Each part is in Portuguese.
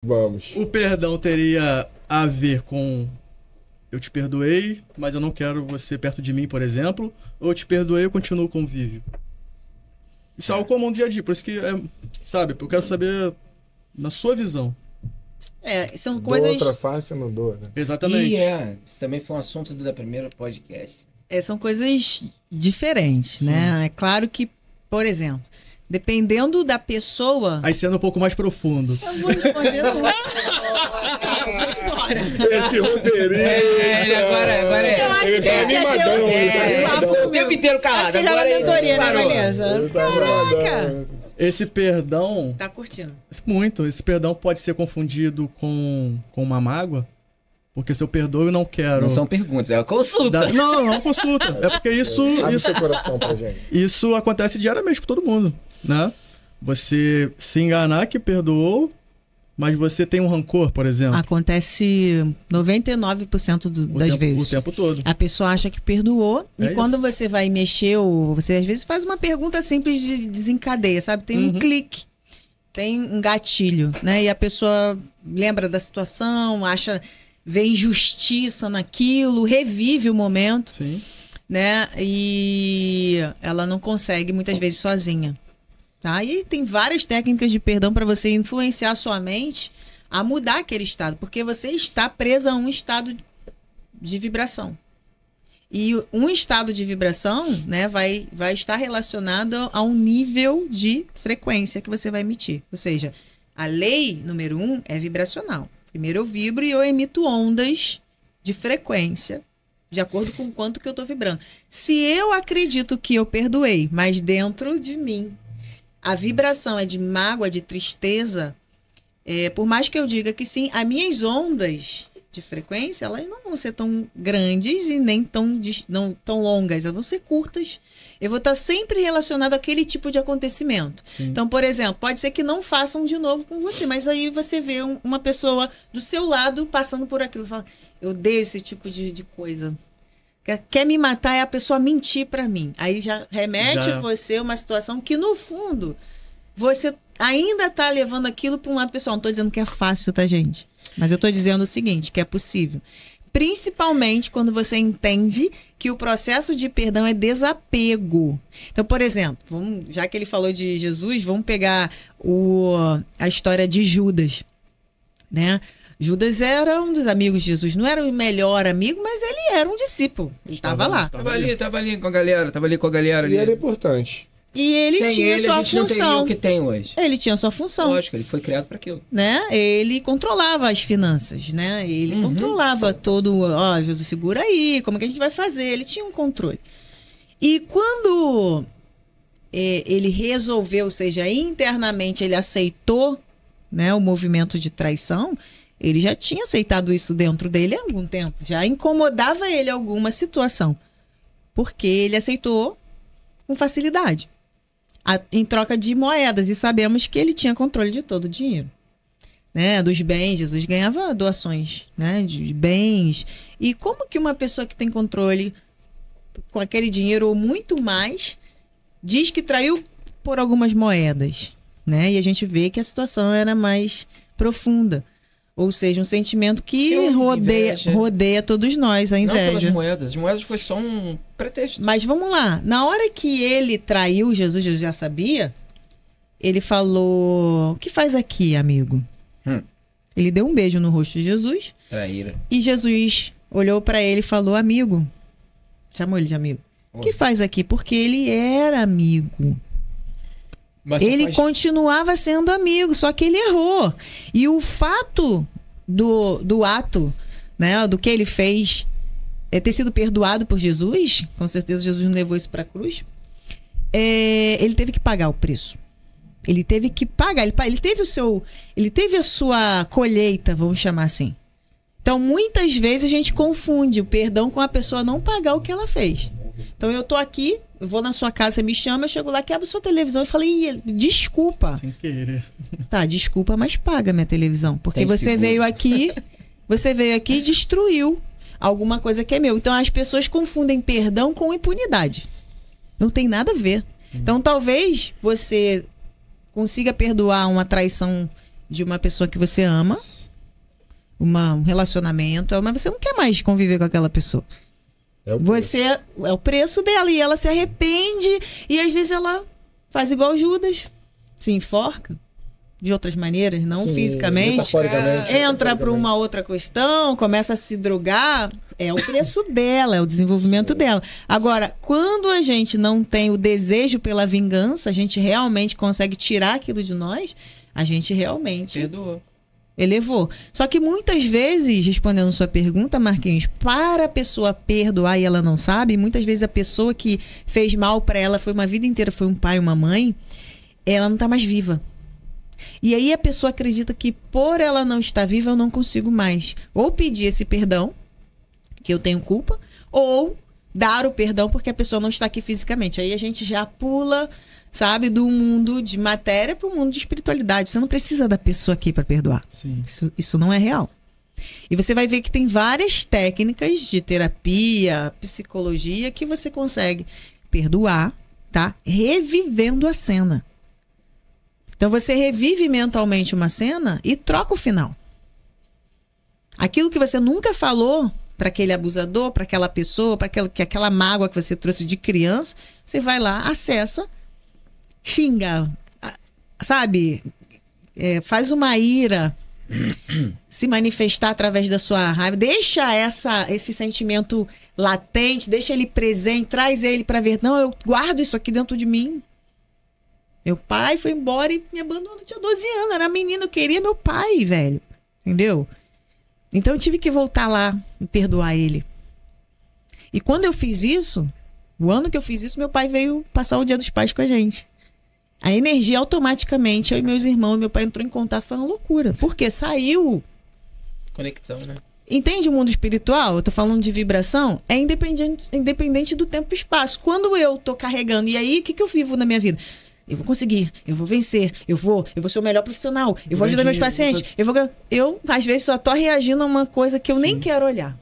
Vamos. O perdão teria a ver com eu te perdoei, mas eu não quero você perto de mim, por exemplo, ou eu te perdoei e eu continuo o convívio. Isso é algo comum no dia a dia, por isso que, sabe, eu quero saber na sua visão. São Dou coisas... outra face, não dou, né? Exatamente. Isso também foi um assunto da primeira podcast. São coisas diferentes, né? É claro que, por exemplo, dependendo da pessoa... Aí sendo um pouco mais profundo. Eu vou responder Esse roteirista. Agora é. Eu acho Ele que tá animadão, ele tá animadão. O tempo inteiro calado. Acho que já Agora na ele mentoria, né, parou. Vanessa? Ele tá Caraca! animadão. Esse perdão, Tá curtindo. muito, esse perdão pode ser confundido com uma mágoa, porque se eu perdoo eu não quero... Não são perguntas, é uma consulta. Não consulta. É porque Abre seu coração pra gente. isso acontece diariamente com todo mundo, né? Você se enganar que perdoou, mas você tem um rancor, por exemplo. Acontece 99% das vezes. O tempo todo. A pessoa acha que perdoou e É quando isso. você vai mexer, ou você às vezes faz uma pergunta simples de desencadeia, sabe? Tem um clique, tem um gatilho, né? E a pessoa lembra da situação, vê injustiça naquilo, revive o momento, Sim. né? E ela não consegue muitas vezes sozinha. Tá? E tem várias técnicas de perdão para você influenciar a sua mente a mudar aquele estado, porque você está presa a um estado de vibração. E um estado de vibração, né, vai estar relacionado a um nível de frequência que você vai emitir. Ou seja, a lei número 1 é vibracional. Primeiro eu vibro e eu emito ondas de frequência de acordo com o quanto que eu estou vibrando. Se eu acredito que eu perdoei, mas dentro de mim a vibração é de mágoa, de tristeza, por mais que eu diga que sim, as minhas ondas de frequência, elas não vão ser tão grandes e nem não tão longas, elas vão ser curtas. Eu vou estar sempre relacionado àquele tipo de acontecimento. Sim. Então, por exemplo, pode ser que não façam de novo com você, mas aí você vê uma pessoa do seu lado passando por aquilo, fala, eu odeio esse tipo de coisa. Quer me matar é a pessoa mentir pra mim. Aí já remete você a uma situação que, no fundo, você ainda tá levando aquilo pra um lado pessoal. Não tô dizendo que é fácil, tá, gente? Mas eu tô dizendo o seguinte, que é possível. Principalmente quando você entende que o processo de perdão é desapego. Então, por exemplo, já que ele falou de Jesus, vamos pegar a história de Judas, né? Judas era um dos amigos de Jesus. Não era o melhor amigo, mas ele era um discípulo. Ele estava lá. Tava ali com a galera, ali. E era importante. E ele Sem tinha ele, sua a gente não teria função. o que tem hoje. Ele tinha sua função. Lógico, ele foi criado para aquilo. Né? Ele controlava as finanças, né? Ele controlava todo... Ó, Jesus, segura aí, como é que a gente vai fazer? Ele tinha um controle. E quando ele resolveu, ou seja, internamente ele aceitou, né, o movimento de traição, ele já tinha aceitado isso dentro dele há algum tempo. Já incomodava ele alguma situação. Porque ele aceitou com facilidade. Em troca de moedas. E sabemos que ele tinha controle de todo o dinheiro. Né? Dos bens. Jesus ganhava doações, né? De bens. E como que uma pessoa que tem controle com aquele dinheiro ou muito mais diz que traiu por algumas moedas? Né? E a gente vê que a situação era mais profunda. Ou seja, um sentimento que rodeia todos nós, a inveja. Não pelas moedas. As moedas foi só um pretexto. Mas vamos lá. Na hora que ele traiu Jesus já sabia, ele falou, o que faz aqui, amigo? Ele deu um beijo no rosto de Jesus. Traíra. E Jesus olhou para ele e falou, amigo. Chamou ele de amigo. O que faz aqui? Porque ele era amigo. Mas ele continuava sendo amigo, só que ele errou. E o fato do ato, né, do que ele fez, ter sido perdoado por Jesus, com certeza Jesus não levou isso para a cruz, ele teve que pagar o preço. Ele teve que pagar, ele teve a sua colheita, vamos chamar assim. Então, muitas vezes a gente confunde o perdão com a pessoa não pagar o que ela fez. Então, eu tô aqui, eu vou na sua casa, você me chama, eu chego lá, quebro sua televisão e falo, desculpa. Sem querer. Tá, desculpa, mas paga minha televisão. Porque você veio aqui e destruiu alguma coisa que é meu. Então, as pessoas confundem perdão com impunidade. Não tem nada a ver. Então, talvez você consiga perdoar uma traição de uma pessoa que você ama, um relacionamento, mas você não quer mais conviver com aquela pessoa. É o preço. Você é o preço dela e ela se arrepende e às vezes ela faz igual Judas, se enforca de outras maneiras, não Sim, fisicamente. metaforicamente, Entra para uma outra questão, começa a se drogar, é o preço dela, é o desenvolvimento dela. Agora, quando a gente não tem o desejo pela vingança, a gente realmente consegue tirar aquilo de nós, a gente realmente Perdoou. elevou. Só que muitas vezes, respondendo sua pergunta, Marquinhos, para a pessoa perdoar e ela não sabe, muitas vezes a pessoa que fez mal para ela foi uma vida inteira, foi um pai, uma mãe, ela não tá mais viva. E aí a pessoa acredita que por ela não estar viva, eu não consigo mais ou pedir esse perdão, que eu tenho culpa, ou dar o perdão porque a pessoa não está aqui fisicamente. Aí a gente já pula, sabe, do mundo de matéria para o mundo de espiritualidade. Você não precisa da pessoa aqui para perdoar. Sim. Isso não é real. E você vai ver que tem várias técnicas de terapia, psicologia, que você consegue perdoar, tá? Revivendo a cena. Então você revive mentalmente uma cena e troca o final. Aquilo que você nunca falou para aquele abusador, para aquela pessoa, para aquela mágoa que você trouxe de criança, você vai lá, acessa, xinga, sabe? Faz uma ira se manifestar através da sua raiva. Deixa esse sentimento latente, deixa ele presente, traz ele para ver. Não, eu guardo isso aqui dentro de mim. Meu pai foi embora e me abandonou. Eu tinha 12 anos, era menino, eu queria meu pai, velho. Entendeu? Então eu tive que voltar lá e perdoar ele. E quando eu fiz isso, o ano que eu fiz isso, meu pai veio passar o Dia dos Pais com a gente. A energia automaticamente, eu e meus irmãos, meu pai entrou em contato, foi uma loucura. Porque saiu. Conexão, né? Entende o mundo espiritual? Eu tô falando de vibração. É independente do tempo e espaço. Quando eu tô carregando, e aí, o que eu vivo na minha vida? Eu vou conseguir, eu vou vencer, eu vou ser o melhor profissional, eu vou ajudar meus pacientes, eu às vezes só tô reagindo a uma coisa que eu nem quero olhar.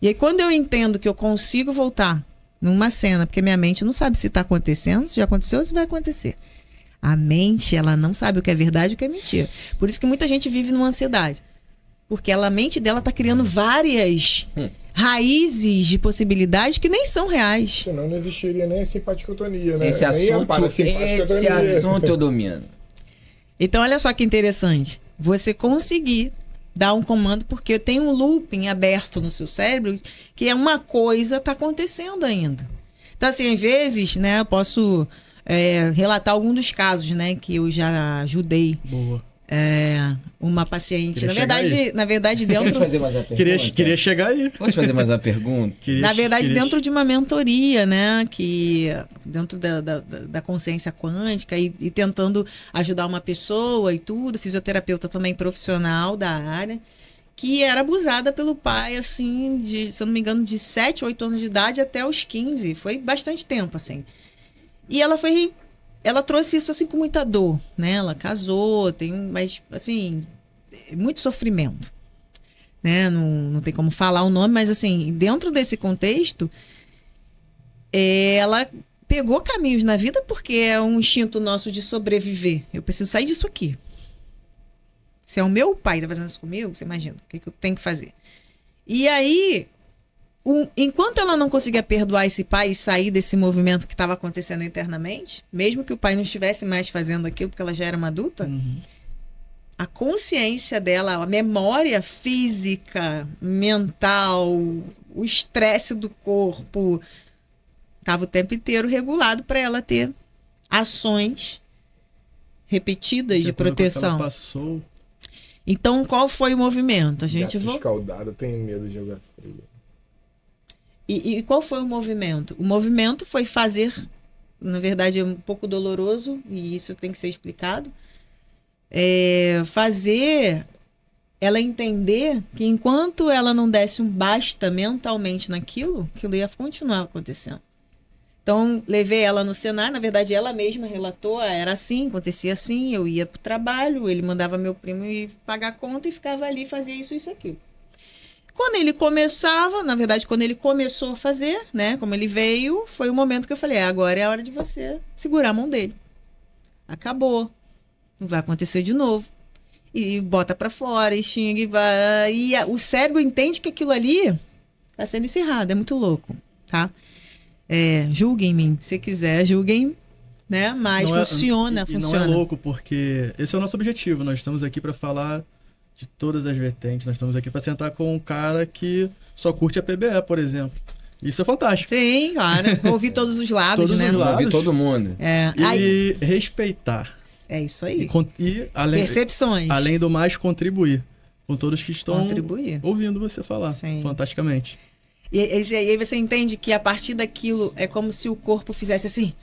E aí quando eu entendo que eu consigo voltar numa cena, porque minha mente não sabe se tá acontecendo, se já aconteceu ou se vai acontecer. A mente, ela não sabe o que é verdade e o que é mentira. Por isso que muita gente vive numa ansiedade. Porque a mente dela tá criando várias raízes de possibilidades que nem são reais. Senão não existiria nem a simpaticotonia, né? Esse Nem a parasimpaticotonia. assunto eu domino. Então, olha só que interessante. Você conseguir dar um comando, porque tem um looping aberto no seu cérebro, que é uma coisa tá acontecendo ainda. Então, assim, às vezes, né, eu posso relatar algum dos casos, né, que eu já ajudei. Boa. Uma paciente. Queria Na verdade, dentro. Pode fazer mais uma pergunta? Queria chegar aí. Pode fazer mais uma pergunta? Na verdade, dentro de uma mentoria, né? Que dentro da consciência quântica e tentando ajudar uma pessoa e tudo, fisioterapeuta também profissional da área, que era abusada pelo pai, assim, se eu não me engano, de 7, 8 anos de idade até os 15. Foi bastante tempo, assim. E ela trouxe isso assim com muita dor, né? Ela casou, mas assim, muito sofrimento, né? Não tem como falar o nome, mas assim, dentro desse contexto, ela pegou caminhos na vida porque é um instinto nosso de sobreviver. Eu preciso sair disso aqui. Se é o meu pai que tá fazendo isso comigo, você imagina, o que eu tenho que fazer? E aí, enquanto ela não conseguia perdoar esse pai e sair desse movimento que estava acontecendo internamente, mesmo que o pai não estivesse mais fazendo aquilo porque ela já era uma adulta, a consciência dela, a memória física, mental, o estresse do corpo, estava o tempo inteiro regulado para ela ter ações repetidas de proteção. Ela passou. Então, qual foi o movimento? A gente Gato escaldado, eu tenho medo de jogar frio. E qual foi o movimento? O movimento foi fazer, na verdade é um pouco doloroso, e isso tem que ser explicado, fazer ela entender que enquanto ela não desse um basta mentalmente naquilo, aquilo ia continuar acontecendo. Então, levei ela no cenário, na verdade ela mesma relatou, era assim, acontecia assim, eu ia pro trabalho, ele mandava meu primo ir pagar a conta e ficava ali, fazia isso, aquilo. Quando ele começava, na verdade, quando ele começou a fazer, né, como ele veio, foi o momento que eu falei, agora é a hora de você segurar a mão dele. Acabou. Não vai acontecer de novo. e bota pra fora, e xinga, e vai. E o cérebro entende que aquilo ali tá sendo encerrado. É muito louco, tá? Julguem-me, se quiser, julguem, né? Mas funciona. Não é louco, porque esse é o nosso objetivo. Nós estamos aqui para falar de todas as vertentes. Nós estamos aqui para sentar com um cara que só curte a PBE, por exemplo. Isso é fantástico. Sim, claro. Ouvir todos os lados, Todos né? os lados. Ouvir todo mundo. E respeitar. É isso aí. E além, Percepções. além do mais, contribuir com todos que estão ouvindo você falar. Sim. Fantasticamente. E aí você entende que a partir daquilo é como se o corpo fizesse assim.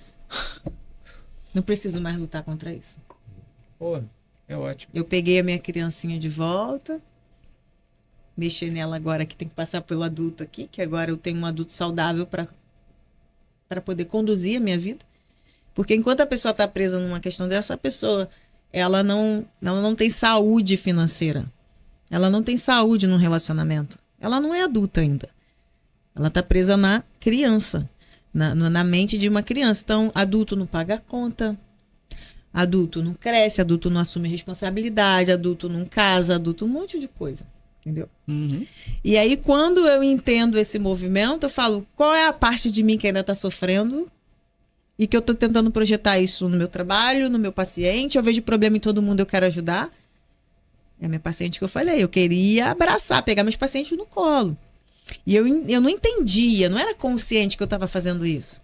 Não preciso mais lutar contra isso. Pô, é ótimo. Eu peguei a minha criancinha de volta, mexi nela agora que tem que passar pelo adulto aqui, que agora eu tenho um adulto saudável para poder conduzir a minha vida. Porque enquanto a pessoa está presa numa questão dessa, a pessoa ela não tem saúde financeira. Ela não tem saúde no relacionamento. Ela não é adulta ainda. Ela está presa na criança, na mente de uma criança. Então, adulto não paga a conta, adulto não cresce, adulto não assume responsabilidade, adulto não casa, adulto um monte de coisa. Entendeu? Uhum. E aí, quando eu entendo esse movimento, eu falo, qual é a parte de mim que ainda está sofrendo e que eu estou tentando projetar isso no meu trabalho, no meu paciente, eu vejo problema em todo mundo, eu quero ajudar. É a minha paciente que eu falei, eu queria abraçar, pegar meus pacientes no colo. E eu não entendia, não era consciente que eu estava fazendo isso.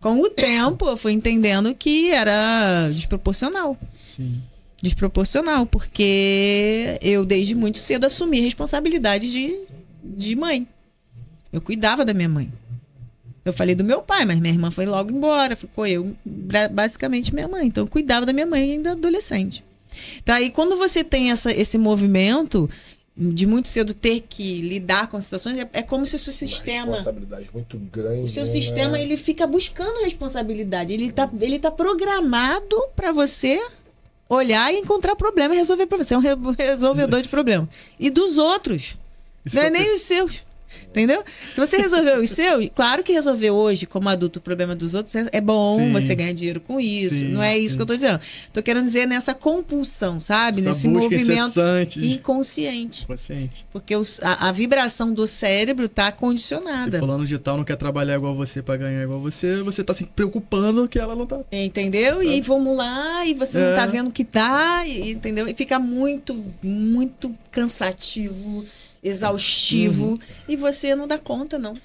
Com o tempo, eu fui entendendo que era desproporcional. Sim. Desproporcional, porque eu desde muito cedo assumi responsabilidade de mãe. Eu cuidava da minha mãe. Eu falei do meu pai, mas minha irmã foi logo embora, ficou eu, basicamente minha mãe. Então eu cuidava da minha mãe ainda adolescente. Tá? E quando você tem esse movimento de muito cedo ter que lidar com situações, é como se o seu sistema... Uma responsabilidade muito grande. O seu sistema, ele fica buscando responsabilidade. Ele tá programado para você olhar e encontrar problema e resolver problema. Você é um resolvedor de problema. E dos outros. Isso não é nem os seus. Entendeu? Se você resolveu os seus, claro que resolver hoje, como adulto, o problema dos outros é bom, Sim. você ganha dinheiro com isso. Sim, não é isso sim. que eu tô dizendo. Tô querendo dizer nessa compulsão, sabe? Essa Nesse busca movimento incessante. inconsciente. Consciente. Porque a vibração do cérebro tá Se condicionada. falando de tal não quer trabalhar igual você pra ganhar igual você tá se preocupando que ela não tá. Entendeu? Sabe? E vamos lá, e você não tá vendo que tá, entendeu? E fica muito, muito cansativo, exaustivo, e você não dá conta, não.